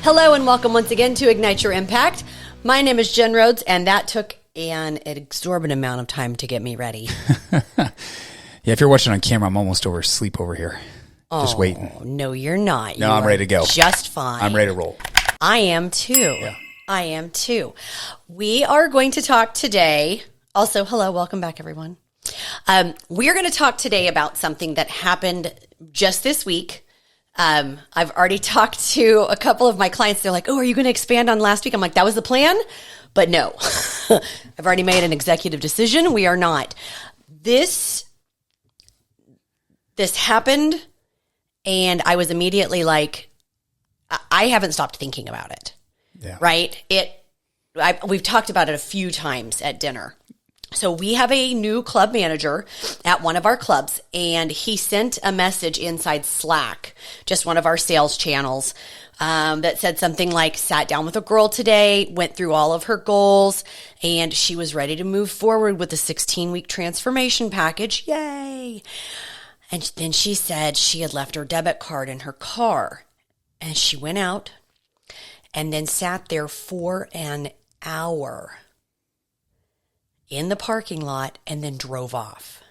Hello and welcome once again to Ignite Your Impact. My name is Jen Rhodes, and that took an exorbitant amount of time to get me ready. Yeah, if you're watching on camera, I'm almost asleep over here. Just waiting. No, you're not. No, I'm ready to go. Just fine. I'm ready to roll. I am too. Yeah. I am too. We are going to talk today. Also, hello, welcome back, everyone. We are going to talk today about something that happened just this week. I've already talked to a couple of my clients. They're like, oh, are you going to expand on last week? I'm like, that was the plan, but no. I've already made an executive decision. We are not. This happened, and I was immediately like, I haven't stopped thinking about it. Yeah. Right? We've talked about it a few times at dinner. So we have a new club manager at one of our clubs, and he sent a message inside Slack, just one of our sales channels, that said something like, sat down with a girl today, went through all of her goals, and she was ready to move forward with a 16-week transformation package. Yay! And then she said she had left her debit card in her car, and she went out and then sat there for an hour in the parking lot and then drove off.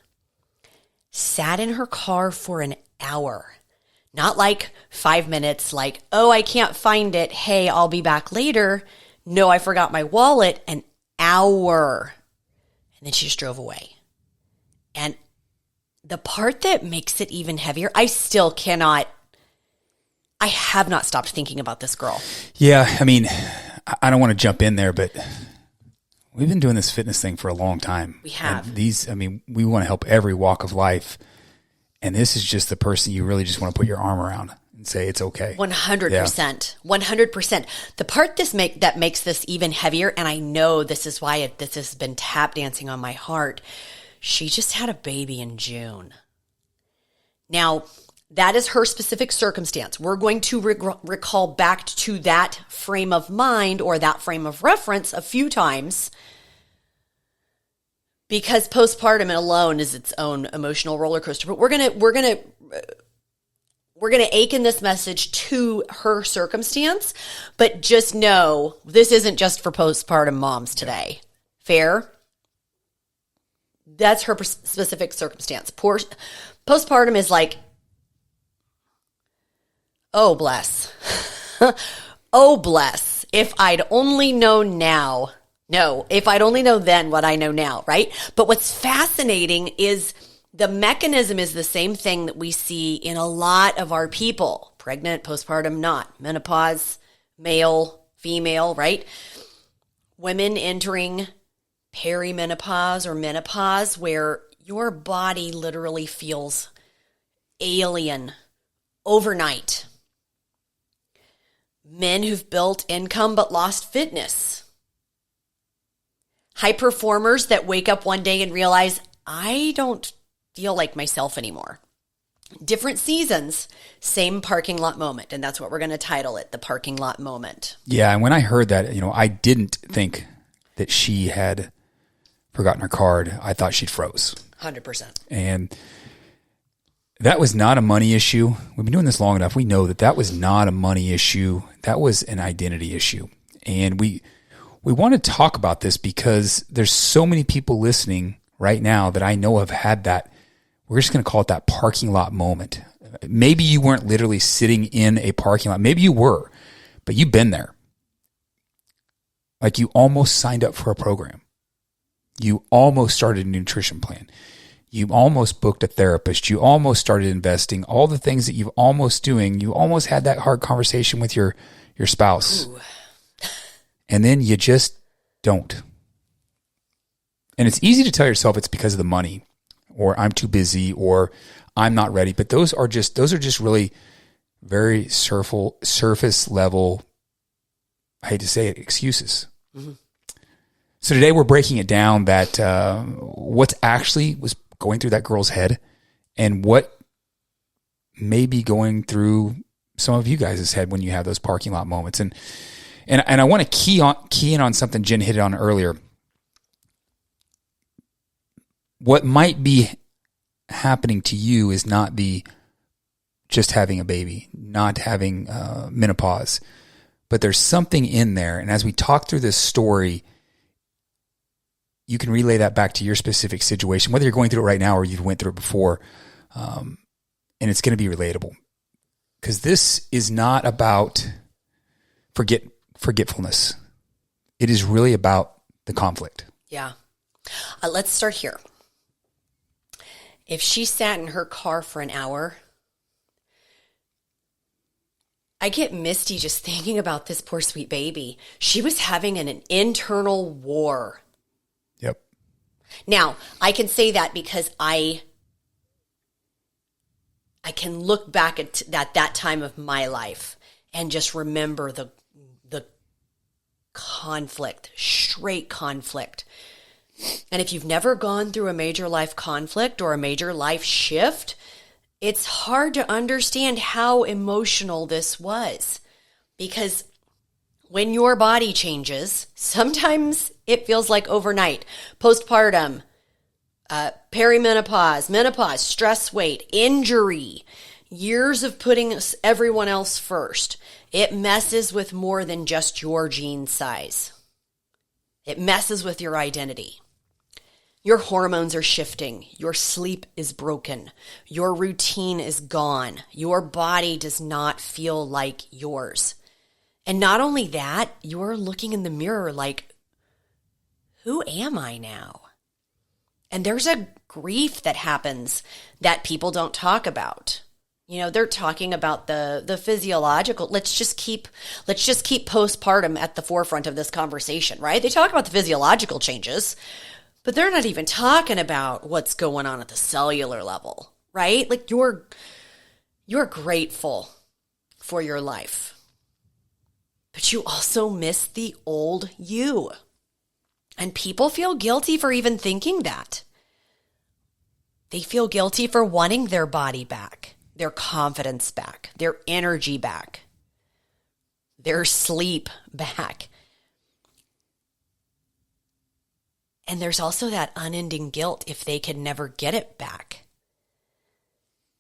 Sat in her car for an hour. Not like 5 minutes, like, oh, I can't find it. Hey, I'll be back later. No, I forgot my wallet. An hour. And then she just drove away. And the part that makes it even heavier, I have not stopped thinking about this girl. Yeah, I mean, I don't want to jump in there, but we've been doing this fitness thing for a long time. We have. And we want to help every walk of life. And this is just the person you really just want to put your arm around and say, it's okay. 100%. Yeah. 100%. The part that makes this even heavier, and I know this is why this has been tap dancing on my heart, she just had a baby in June. Now, that is her specific circumstance. We're going to recall back to that frame of mind or that frame of reference a few times, because postpartum alone is its own emotional roller coaster. But we're gonna ache in this message to her circumstance. But just know this isn't just for postpartum moms today. Fair? That's her specific circumstance. Postpartum is like, oh, bless. Oh, bless. If I'd only known now. No, if I'd only known then what I know now, right? But what's fascinating is the mechanism is the same thing that we see in a lot of our people. Pregnant, postpartum, not. Menopause, male, female, right? Women entering perimenopause or menopause, where your body literally feels alien overnight. Men who've built income but lost fitness. High performers that wake up one day and realize, I don't feel like myself anymore. Different seasons, same parking lot moment. And that's what we're going to title it, the parking lot moment. Yeah, and when I heard that, I didn't think that she had forgotten her card. I thought she'd froze. 100%. And that was not a money issue. We've been doing this long enough. We know that was not a money issue. That was an identity issue. And we want to talk about this because there's so many people listening right now that I know have had that. We're just going to call it that parking lot moment. Maybe you weren't literally sitting in a parking lot. Maybe you were, but you've been there. Like you almost signed up for a program. You almost started a nutrition plan. You almost booked a therapist. You almost started investing. All the things that you've almost doing, you almost had that hard conversation with your spouse. Ooh. And then you just don't. And it's easy to tell yourself it's because of the money, or I'm too busy, or I'm not ready. But those are just really very surface level, I hate to say it, excuses. Mm-hmm. So today we're breaking it down that what's actually was going through that girl's head and what may be going through some of you guys' head when you have those parking lot moments. And I want to key in on something Jen hit on earlier. What might be happening to you is not just having a baby, not having menopause, but there's something in there. And as we talk through this story, you can relay that back to your specific situation, whether you're going through it right now or you've went through it before. And it's going to be relatable, because this is not about forgetfulness. It is really about the conflict. Yeah. Let's start here. If she sat in her car for an hour, I get misty just thinking about this poor sweet baby. She was having an internal war. Yep. Now, I can say that because I can look back at that time of my life and just remember the conflict, straight conflict. And if you've never gone through a major life conflict or a major life shift, it's hard to understand how emotional this was. Because when your body changes, sometimes it feels like overnight. Postpartum, perimenopause, menopause, stress weight, injury, years of putting everyone else first. It messes with more than just your gene size. It messes with your identity. Your hormones are shifting. Your sleep is broken. Your routine is gone. Your body does not feel like yours. And not only that, you're looking in the mirror like, who am I now? And there's a grief that happens that people don't talk about. You know, they're talking about the physiological. Let's just keep postpartum at the forefront of this conversation, right? They talk about the physiological changes, but they're not even talking about what's going on at the cellular level, right? Like you're grateful for your life, but you also miss the old you. And people feel guilty for even thinking that. They feel guilty for wanting their body back, their confidence back, their energy back, their sleep back. And there's also that unending guilt if they can never get it back.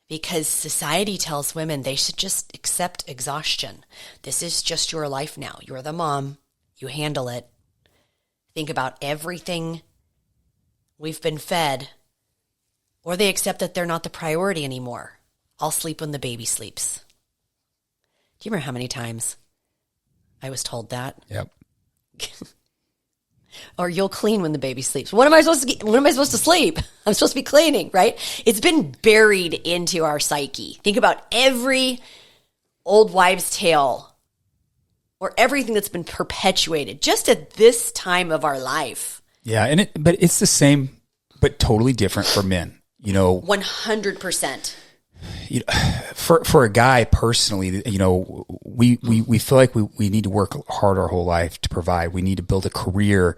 Because society tells women they should just accept exhaustion. This is just your life now. You're the mom. You handle it. Think about everything we've been fed. Or they accept that they're not the priority anymore. I'll sleep when the baby sleeps. Do you remember how many times I was told that? Yep. Or you'll clean when the baby sleeps. When am I supposed to sleep? I'm supposed to be cleaning, right? It's been buried into our psyche. Think about every old wives' tale or everything that's been perpetuated just at this time of our life. Yeah, but it's the same, but totally different for men. 100%. For a guy personally, we feel like we need to work hard our whole life to provide. We need to build a career.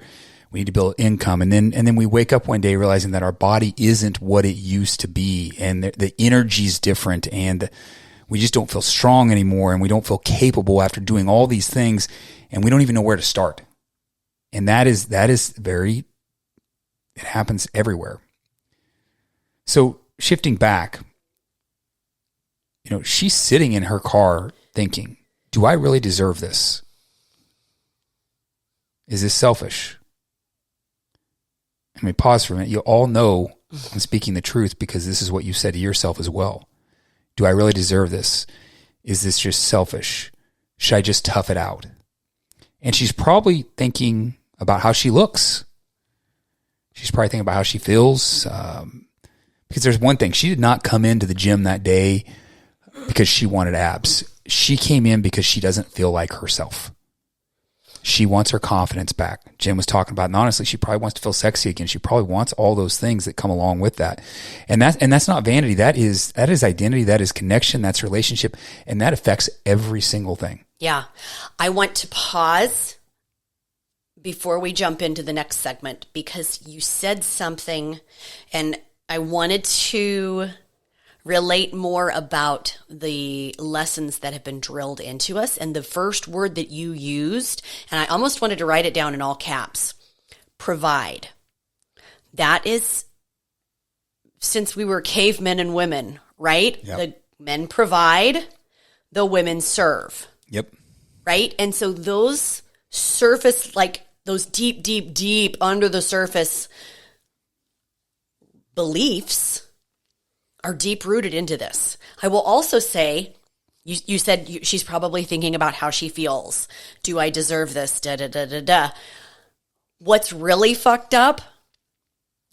We need to build income. And then we wake up one day realizing that our body isn't what it used to be. And the energy's different, and we just don't feel strong anymore. And we don't feel capable after doing all these things. And we don't even know where to start. And that is it happens everywhere. So shifting back, she's sitting in her car thinking, do I really deserve this? Is this selfish? I mean, pause for a minute. You all know I'm speaking the truth because this is what you said to yourself as well. Do I really deserve this? Is this just selfish? Should I just tough it out? And she's probably thinking about how she looks. She's probably thinking about how she feels. Because there's one thing. She did not come into the gym that day because she wanted abs. She came in because she doesn't feel like herself. She wants her confidence back. Jen was talking about, and honestly, she probably wants to feel sexy again. She probably wants all those things that come along with that. And that's not vanity. That is identity. That is connection. That's relationship. And that affects every single thing. Yeah. I want to pause before we jump into the next segment because you said something and I wanted to relate more about the lessons that have been drilled into us. And the first word that you used, and I almost wanted to write it down in all caps, provide. That is, since we were cavemen and women, right? Yep. The men provide, the women serve. Yep. right? And so those surface, like those deep, deep, deep under the surface beliefs are deep rooted into this. I will also say, you said she's probably thinking about how she feels. Do I deserve this? Da, da, da, da, da. What's really fucked up,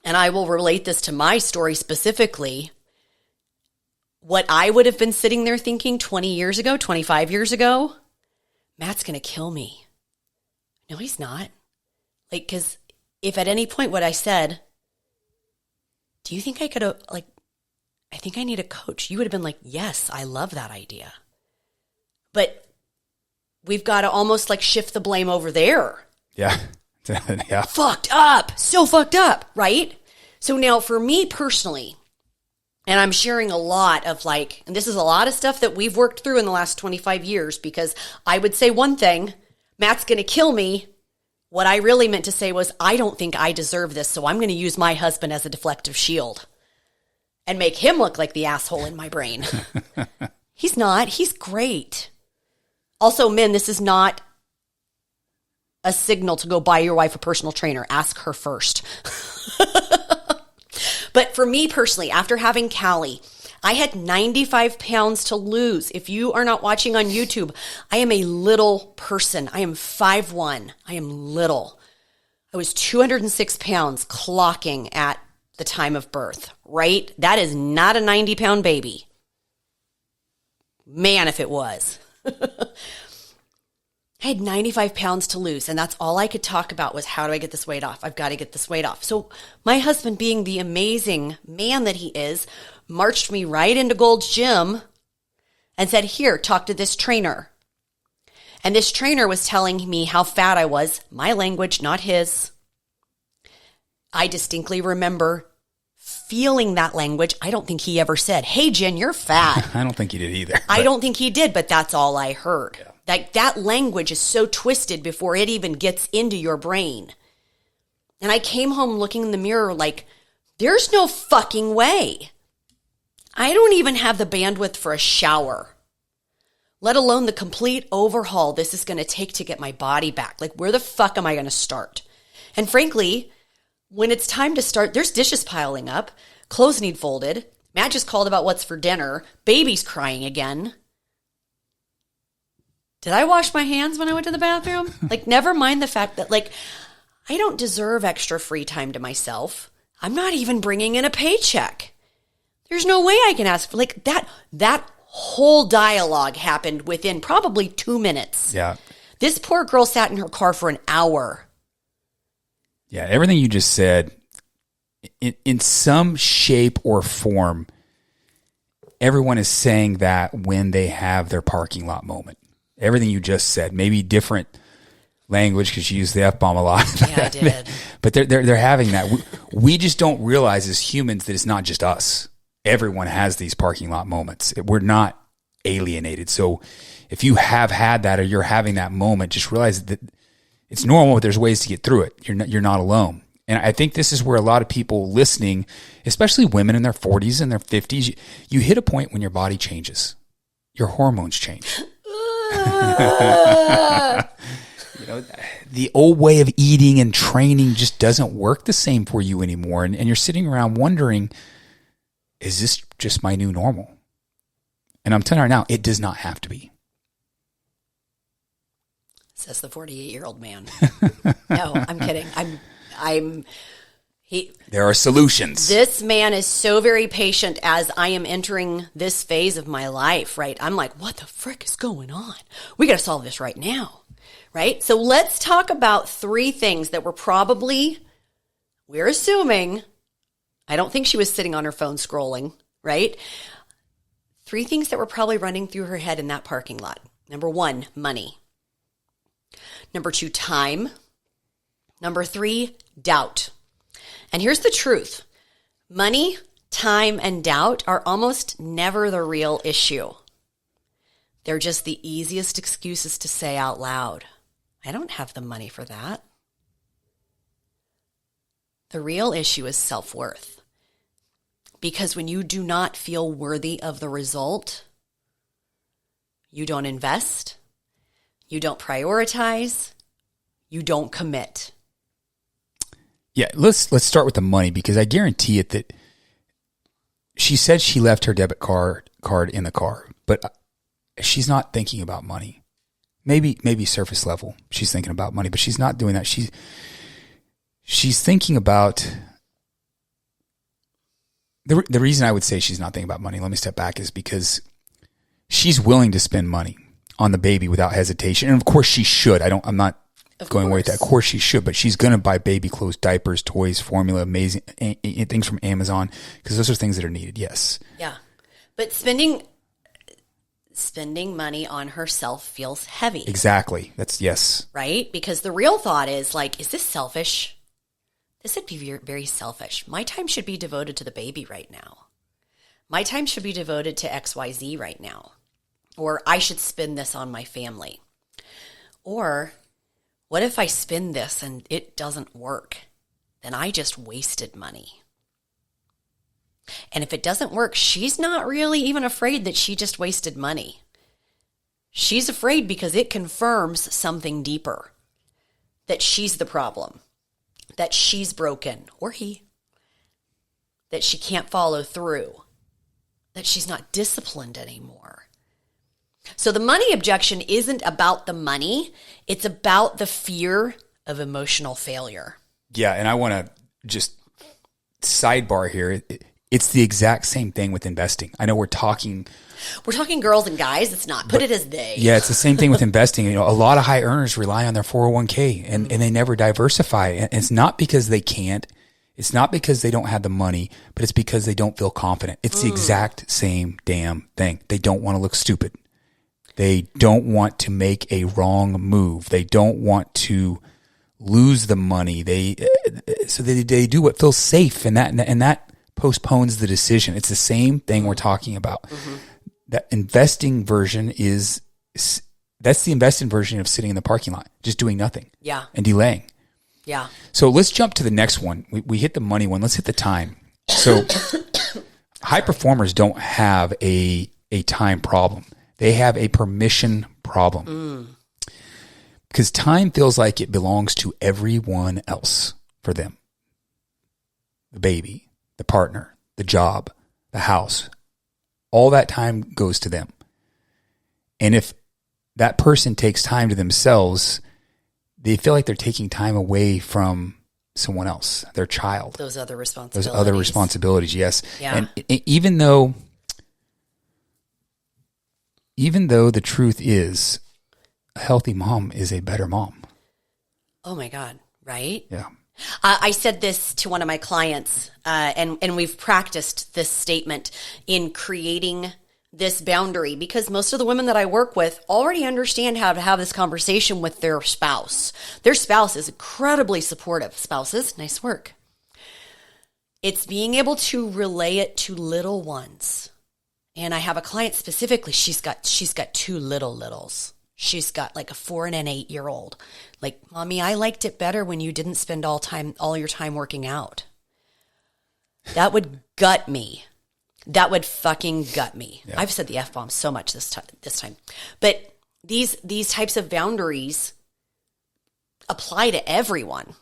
and I will relate this to my story specifically, what I would have been sitting there thinking 20 years ago, 25 years ago, Matt's going to kill me. No, he's not. Like, because if at any point what I said, do you think I could have, like, I think I need a coach, you would have been like, yes, I love that idea. But we've got to almost like shift the blame over there. Yeah. Yeah. Fucked up. So fucked up, right? So now for me personally, and I'm sharing a lot of like, and this is a lot of stuff that we've worked through in the last 25 years, because I would say one thing, Matt's going to kill me. What I really meant to say was, I don't think I deserve this, so I'm going to use my husband as a deflective shield and make him look like the asshole in my brain. He's not. He's great. Also, men, this is not a signal to go buy your wife a personal trainer. Ask her first. But for me personally, after having Callie, I had 95 pounds to lose. If you are not watching on YouTube, I am a little person. I am 5'1". I am little. I was 206 pounds clocking at the time of birth, right? That is not a 90-pound baby. Man, if it was. I had 95 pounds to lose, and that's all I could talk about was, how do I get this weight off? I've got to get this weight off. So my husband, being the amazing man that he is, marched me right into Gold's Gym and said, here, talk to this trainer. And this trainer was telling me how fat I was, my language, not his. I distinctly remember feeling that language. I don't think he ever said, hey, Jen, you're fat. I don't think he did either. I don't think he did, but that's all I heard. Yeah. Like, that language is so twisted before it even gets into your brain. And I came home looking in the mirror like, there's no fucking way. I don't even have the bandwidth for a shower, let alone the complete overhaul this is going to take to get my body back. Like, where the fuck am I going to start? And frankly, when it's time to start, there's dishes piling up, clothes need folded, Matt just called about what's for dinner, baby's crying again. Did I wash my hands when I went to the bathroom? Like, never mind the fact that, like, I don't deserve extra free time to myself. I'm not even bringing in a paycheck. There's no way I can ask for, like, that whole dialogue happened within probably 2 minutes. Yeah. This poor girl sat in her car for an hour. Yeah, everything you just said, in some shape or form, everyone is saying that when they have their parking lot moment. Everything you just said, maybe different language because you use the F-bomb a lot. Yeah, I did. But they're having that. We just don't realize as humans that it's not just us. Everyone has these parking lot moments. We're not alienated. So if you have had that or you're having that moment, just realize that it's normal, but there's ways to get through it. You're not alone. And I think this is where a lot of people listening, especially women in their 40s and their 50s, you hit a point when your body changes. Your hormones change. The old way of eating and training just doesn't work the same for you anymore. And you're sitting around wondering, is this just my new normal? And I'm telling you right now, it does not have to be. Says the 48-year-old man. No, I'm kidding. There are solutions. This man is so very patient as I am entering this phase of my life, right? I'm like, what the frick is going on? We got to solve this right now, right? So let's talk about 3 things that we're assuming, I don't think she was sitting on her phone scrolling, right? 3 things that were probably running through her head in that parking lot. Number 1, money. Number 2, time. Number 3, doubt. And here's the truth. Money, time, and doubt are almost never the real issue. They're just the easiest excuses to say out loud. I don't have the money for that. The real issue is self-worth. Because when you do not feel worthy of the result, you don't invest, You don't prioritize. You don't commit. Yeah, let's start with the money, because I guarantee it that she said she left her debit card in the car, but she's not thinking about money. Maybe surface level, she's thinking about money, but she's not doing that. She's thinking about the reason I would say she's not thinking about money. Let me step back, is because she's willing to spend money on the baby without hesitation, and of course she should. I'm not going away with that. Of course she should, but she's going to buy baby clothes, diapers, toys, formula, amazing things from Amazon, because those are things that are needed. Yes. Yeah, but spending money on herself feels heavy. Exactly. That's yes. Right? Because the real thought is like, is this selfish? This would be very, very selfish. My time should be devoted to the baby right now. My time should be devoted to XYZ right now. Or I should spend this on my family. Or what if I spend this and it doesn't work? Then I just wasted money. And if it doesn't work, she's not really even afraid that she just wasted money. She's afraid because it confirms something deeper. That she's the problem. That she's broken, or he. That she can't follow through. That she's not disciplined anymore. So the money objection isn't about the money. It's about the fear of emotional failure. Yeah, and I want to just sidebar here. It's the exact same thing with investing. I know we're talking girls and guys. It's not. Put it as they. Yeah, it's the same thing with investing. You know, a lot of high earners rely on their 401k and they never diversify. And it's not because they can't. It's not because they don't have the money, but it's because they don't feel confident. It's the exact same damn thing. They don't want to look stupid. They don't want to make a wrong move. They don't want to lose the money. They do what feels safe, and that postpones the decision. It's the same thing we're talking about. Mm-hmm. That investing version that's the investing version of sitting in the parking lot, just doing nothing. Yeah. And delaying. Yeah. So let's jump to the next one. We hit the money one. Let's hit the time. So high performers don't have a time problem. They have a permission problem. Because time feels like it belongs to everyone else for them. The baby, the partner, the job, the house. All that time goes to them. And if that person takes time to themselves, they feel like they're taking time away from someone else, their child. Those other responsibilities. Yes. Yeah. And even though the truth is, a healthy mom is a better mom. Oh my God, right? Yeah. I said this to one of my clients, and we've practiced this statement in creating this boundary, because most of the women that I work with already understand how to have this conversation with their spouse. Their spouse is incredibly supportive. Spouses, nice work. It's being able to relay it to little ones. And I have a client specifically, she's got two littles. She's got like a 4 and an 8-year-old. Like, Mommy, I liked it better when you didn't spend all your time working out. That would gut me. That would fucking gut me. Yeah. I've said the F-bomb so much this time. But these types of boundaries apply to everyone,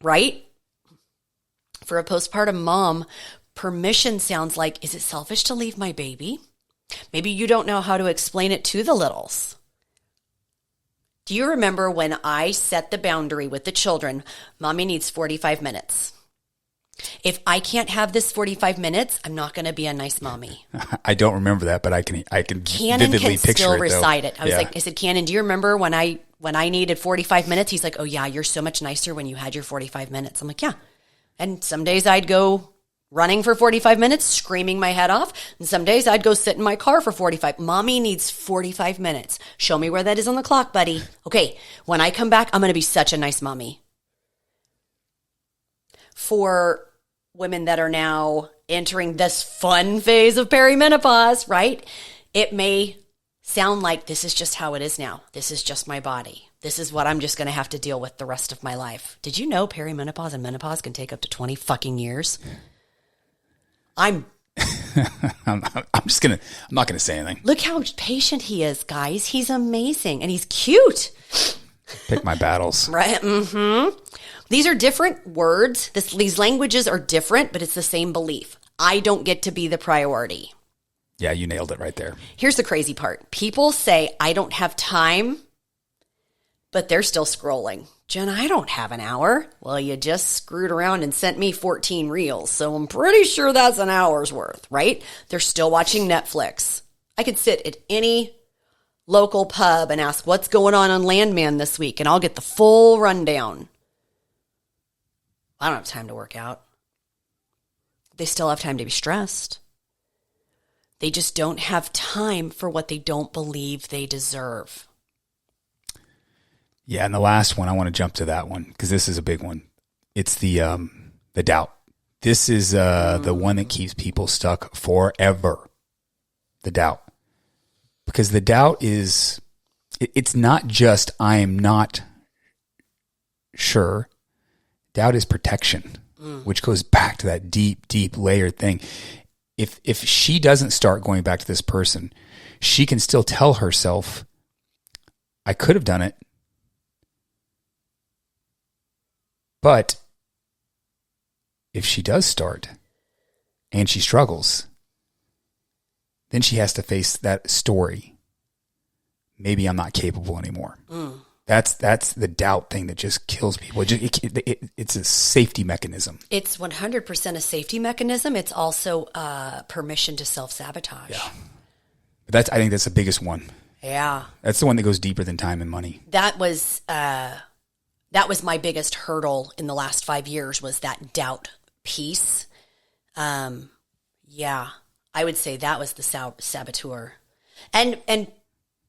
right? For a postpartum mom, permission sounds like, is it selfish to leave my baby? Maybe you don't know how to explain it to the littles. Do you remember when I set the boundary with the children? Mommy needs 45 minutes. If I can't have this 45 minutes, I'm not going to be a nice mommy. I don't remember that, but I can Cannon vividly can picture still it. Recite it. I said, Cannon, do you remember when I needed 45 minutes? He's like, oh yeah, you're so much nicer when you had your 45 minutes. I'm like, yeah. And some days I'd go running for 45 minutes, screaming my head off. And some days I'd go sit in my car for 45. Mommy needs 45 minutes. Show me where that is on the clock, buddy. Okay, when I come back, I'm going to be such a nice mommy. For women that are now entering this fun phase of perimenopause, right? It may sound like this is just how it is now. This is just my body. This is what I'm just going to have to deal with the rest of my life. Did you know perimenopause and menopause can take up to 20 fucking years? I'm I'm not gonna say anything. Look how patient he is, guys. He's amazing, and he's cute. Pick my battles. Right? Mm-hmm. These are different words. These languages are different, but it's the same belief. I don't get to be the priority. Yeah, you nailed it right there. Here's the crazy part. People say, I don't have time, but they're still scrolling. Jen, I don't have an hour. Well, you just screwed around and sent me 14 reels, so I'm pretty sure that's an hour's worth, right? They're still watching Netflix. I could sit at any local pub and ask, what's going on Landman this week? And I'll get the full rundown. I don't have time to work out. They still have time to be stressed. They just don't have time for what they don't believe they deserve. Yeah, and the last one, I want to jump to that one because this is a big one. It's the doubt. This is the one that keeps people stuck forever. The doubt. Because the doubt is, it's not just I am not sure. Doubt is protection, which goes back to that deep, deep layered thing. If she doesn't start going back to this person, she can still tell herself, I could have done it. But if she does start and she struggles, then she has to face that story. Maybe I'm not capable anymore. That's the doubt thing that just kills people. It's a safety mechanism. It's 100% a safety mechanism. It's also permission to self-sabotage. Yeah. But I think that's the biggest one. Yeah. That's the one that goes deeper than time and money. That was my biggest hurdle in the last 5 years was that doubt piece. Yeah, I would say that was the saboteur. And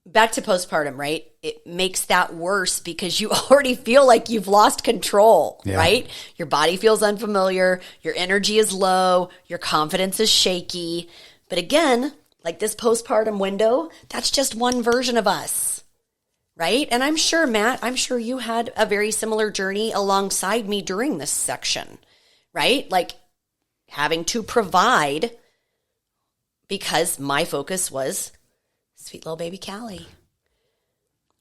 back to postpartum, right? It makes that worse because you already feel like you've lost control, right? Your body feels unfamiliar. Your energy is low. Your confidence is shaky. But again, like this postpartum window, that's just one version of us, right? And I'm sure, Matt, you had a very similar journey alongside me during this section, right? Like having to provide because my focus was sweet little baby Callie.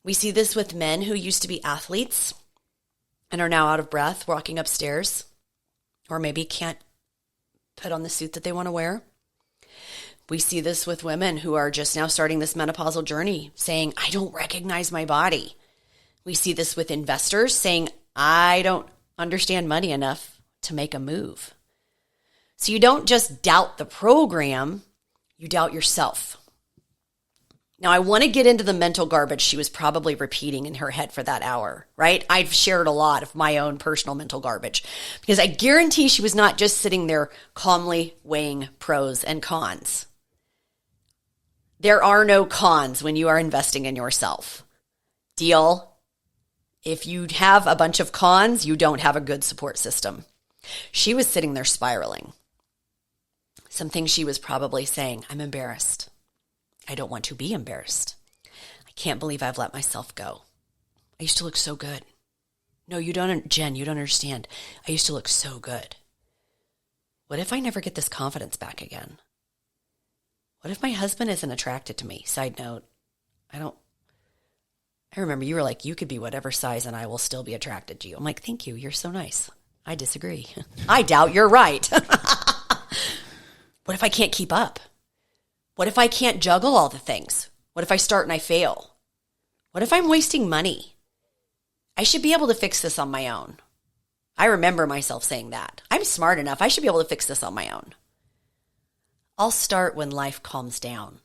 We see this with men who used to be athletes and are now out of breath walking upstairs or maybe can't put on the suit that they want to wear. We see this with women who are just now starting this menopausal journey saying, I don't recognize my body. We see this with investors saying, I don't understand money enough to make a move. So you don't just doubt the program, you doubt yourself. Now, I want to get into the mental garbage she was probably repeating in her head for that hour, right? I've shared a lot of my own personal mental garbage because I guarantee she was not just sitting there calmly weighing pros and cons. There are no cons when you are investing in yourself. Deal? If you have a bunch of cons, you don't have a good support system. She was sitting there spiraling. Some things she was probably saying, I'm embarrassed. I don't want to be embarrassed. I can't believe I've let myself go. I used to look so good. No, you don't, Jen, you don't understand. I used to look so good. What if I never get this confidence back again? What if my husband isn't attracted to me? Side note, I remember you were like, you could be whatever size and I will still be attracted to you. I'm like, thank you. You're so nice. I disagree. I doubt you're right. What if I can't keep up? What if I can't juggle all the things? What if I start and I fail? What if I'm wasting money? I should be able to fix this on my own. I remember myself saying that. I'm smart enough. I should be able to fix this on my own. I'll start when life calms down.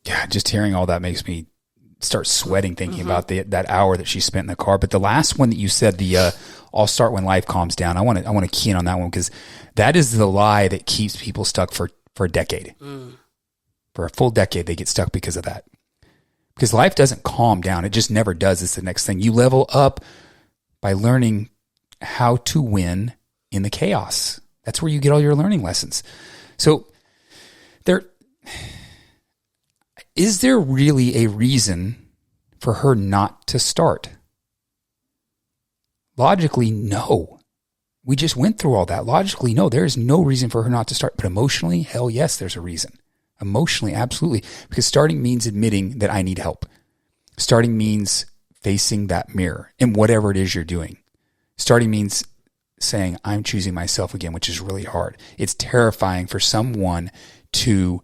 Yeah, just hearing all that makes me start sweating thinking about that hour that she spent in the car. But the last one that you said, the I'll start when life calms down. I want to key in on that one because that is the lie that keeps people stuck for a decade. For a full decade, they get stuck because of that. Because life doesn't calm down. It just never does. It's the next thing. You level up by learning how to win in the chaos. That's where you get all your learning lessons. So is there really a reason for her not to start? Logically, no. We just went through all that. Logically, no, there is no reason for her not to start. But emotionally, hell yes, there's a reason. Emotionally, absolutely. Because starting means admitting that I need help. Starting means facing that mirror in whatever it is you're doing. Starting means saying, I'm choosing myself again, which is really hard. It's terrifying for someone to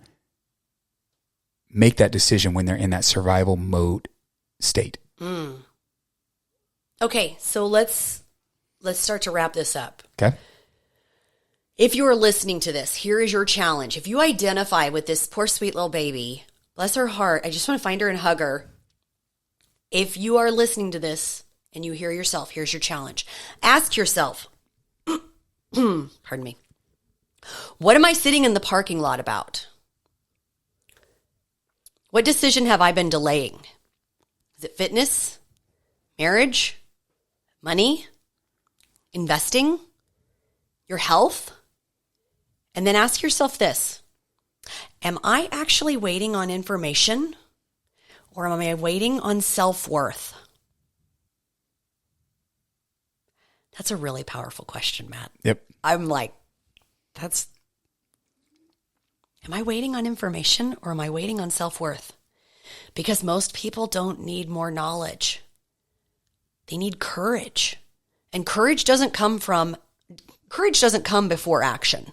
make that decision when they're in that survival mode state. Okay, so let's start to wrap this up. Okay. If you are listening to this, here is your challenge. If you identify with this poor sweet little baby, bless her heart, I just want to find her and hug her. If you are listening to this and you hear yourself, here's your challenge. Ask yourself, pardon me, what am I sitting in the parking lot about? What decision have I been delaying? Is it fitness, marriage, money, investing, your health? And then ask yourself this, am I actually waiting on information or am I waiting on self-worth? That's a really powerful question, Matt. Yep. I'm like, am I waiting on information or am I waiting on self-worth? Because most people don't need more knowledge. They need courage. And courage doesn't come before action.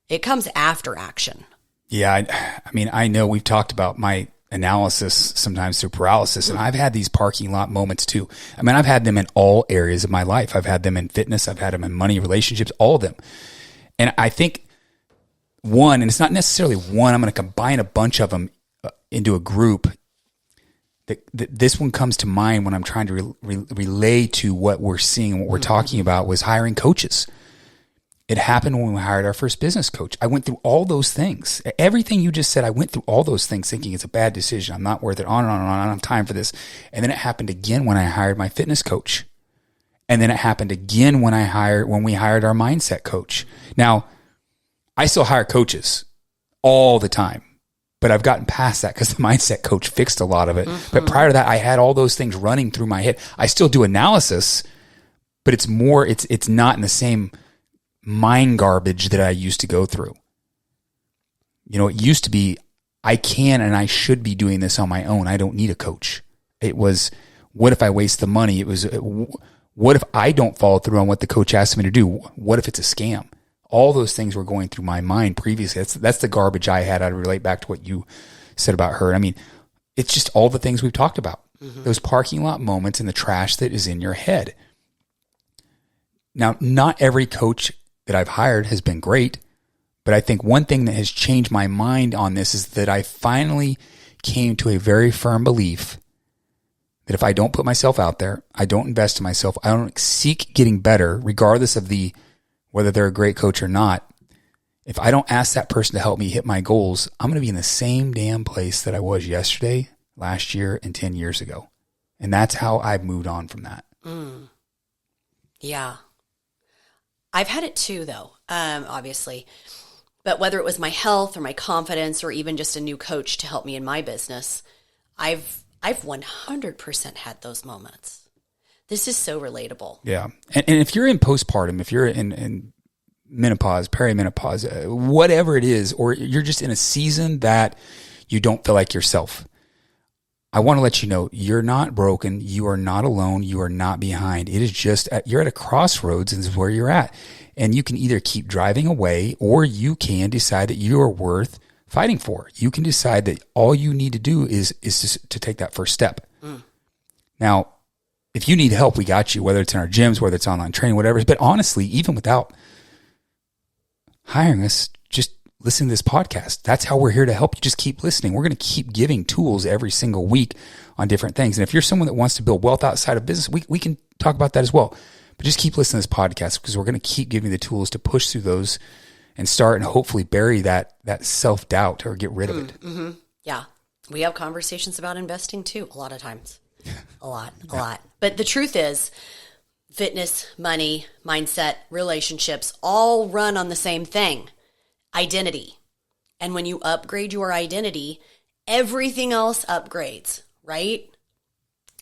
It comes after action. Yeah. I mean, I know we've talked about my analysis sometimes through paralysis, and I've had these parking lot moments too. I mean, I've had them in all areas of my life. I've had them in fitness. I've had them in money, relationships, all of them. And I think one, and it's not necessarily one, I'm going to combine a bunch of them into a group. This one comes to mind when I'm trying to relay to what we're seeing and what we're talking about was hiring coaches. It happened when we hired our first business coach. I went through all those things. Everything you just said, I went through all those things thinking it's a bad decision. I'm not worth it, on and on and on. I don't have time for this. And then it happened again when I hired my fitness coach. And then it happened again when we hired our mindset coach. Now, I still hire coaches all the time, but I've gotten past that because the mindset coach fixed a lot of it. But prior to that, I had all those things running through my head. I still do analysis, but it's not in the same mind garbage that I used to go through. You know, it used to be, I can and I should be doing this on my own. I don't need a coach. It was, what if I waste the money? It was, what if I don't follow through on what the coach asked me to do? What if it's a scam? All those things were going through my mind previously. That's the garbage I had. I'd relate back to what you said about her. I mean, it's just all the things we've talked about. Those parking lot moments and the trash that is in your head. Now, not every coach that I've hired has been great, but I think one thing that has changed my mind on this is that I finally came to a very firm belief that if I don't put myself out there, I don't invest in myself, I don't seek getting better, regardless of whether they're a great coach or not, if I don't ask that person to help me hit my goals, I'm going to be in the same damn place that I was yesterday, last year, and 10 years ago. And that's how I've moved on from that. Yeah. I've had it too, though, obviously. But whether it was my health or my confidence or even just a new coach to help me in my business, I've 100% had those moments. This is so relatable. Yeah. And if you're in postpartum, if you're in menopause, perimenopause, whatever it is, or you're just in a season that you don't feel like yourself, I want to let you know you're not broken. You are not alone. You are not behind. It is just you're at a crossroads, and this is where you're at. And you can either keep driving away, or you can decide that you are worth fighting for. You can decide that all you need to do is to take that first step. Now, if you need help, we got you, whether it's in our gyms, whether it's online training, whatever. But honestly, even without hiring us, just listen to this podcast. That's how we're here to help you. Just keep listening. We're going to keep giving tools every single week on different things. And if you're someone that wants to build wealth outside of business, we can talk about that as well. But just keep listening to this podcast because we're going to keep giving you the tools to push through those and start and hopefully bury that self-doubt or get rid of it. Yeah. We have conversations about investing too, a lot of times. A lot. But the truth is, fitness, money, mindset, relationships all run on the same thing. Identity. And when you upgrade your identity, everything else upgrades, right?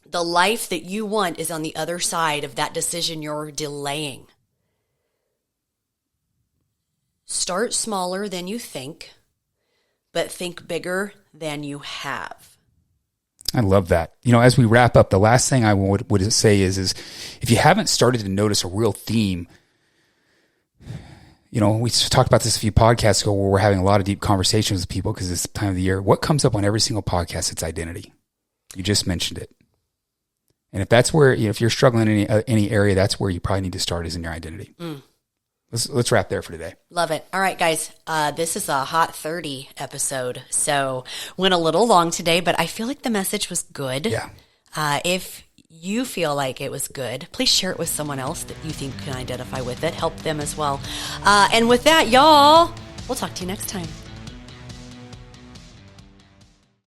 The life that you want is on the other side of that decision you're delaying. Start smaller than you think, but think bigger than you have. I love that. As we wrap up, the last thing I would say is if you haven't started to notice a real theme, we talked about this a few podcasts ago where we're having a lot of deep conversations with people because it's the time of the year. What comes up on every single podcast? It's identity. You just mentioned it. And if that's where, if you're struggling in any area, that's where you probably need to start is in your identity. Let's wrap there for today. Love it. All right, guys. This is a Hot 30 episode. So went a little long today, but I feel like the message was good. Yeah. If you feel like it was good, please share it with someone else that you think can identify with it. Help them as well. And with that, y'all, we'll talk to you next time.